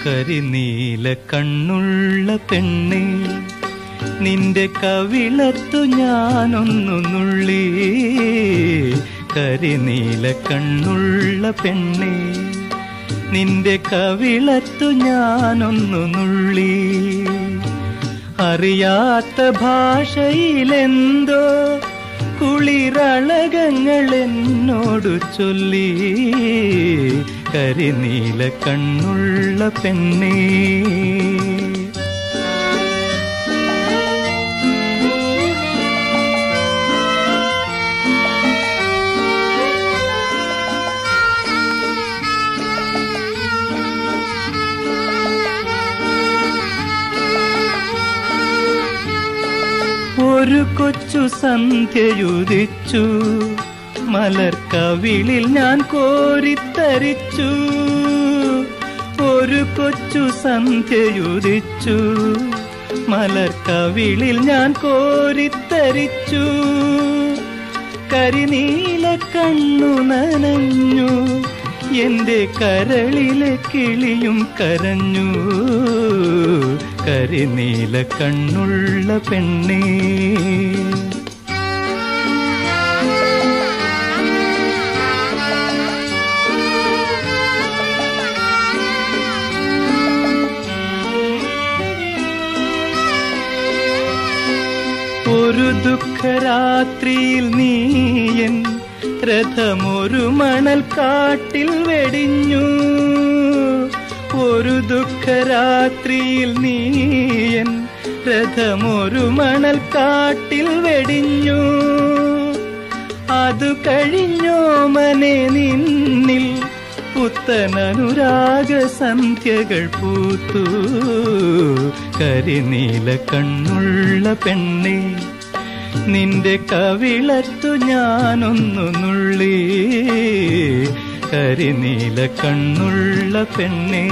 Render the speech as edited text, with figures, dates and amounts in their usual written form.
കരിനീല കണ്ണുള്ള പെണ്ണേ, നിന്റെ കവിളത്തു ഞാനൊന്നു നുള്ളി. കരിനീല കണ്ണുള്ള പെണ്ണേ, നിന്റെ കവിളത്തു ഞാനൊന്നു നുള്ളി. അറിയാത്ത ഭാഷയിലെന്തോ കുളിരളകങ്ങൾ എന്നോടു ചൊല്ലി. കരിനീല കണ്ണുള്ള പെണ്ണേ, ഒരു കൊച്ചു സന്ധ്യയുദിച്ചു, മലർക്കവിളിൽ ഞാൻ കോരിത്തരിച്ചു. ഒരു കൊച്ചു സന്ധ്യയുദിച്ചു, മലർക്കവിളിൽ ഞാൻ കോരിത്തരിച്ചു. കരിനീല കണ്ണു നനഞ്ഞു, എന്റെ കരളിലെ കിളിയും കരഞ്ഞു. കരിനീല കണ്ണുള്ള പെണ്ണേ, ഒരു ദുഃഖരാത്രിയിൽ നീയൻ രഥമൊരു മണൽക്കാട്ടിൽ വെടിഞ്ഞു. ഒരു ദുഃഖരാത്രിയിൽ നീയൻ രഥമൊരു മണൽക്കാട്ടിൽ വെടിഞ്ഞു. അതു കഴിഞ്ഞോ മനെ നിന്നിൽ പുത്തനനുരാഗ സന്ധ്യകൾ പൂത്തു. കരിനീല കണ്ണുള്ള പെണ്ണേ, നിന്റെ കവിളത്തു ഞാനൊന്നു നുള്ളി. കരിനീല കണ്ണുള്ള പെണ്ണേ.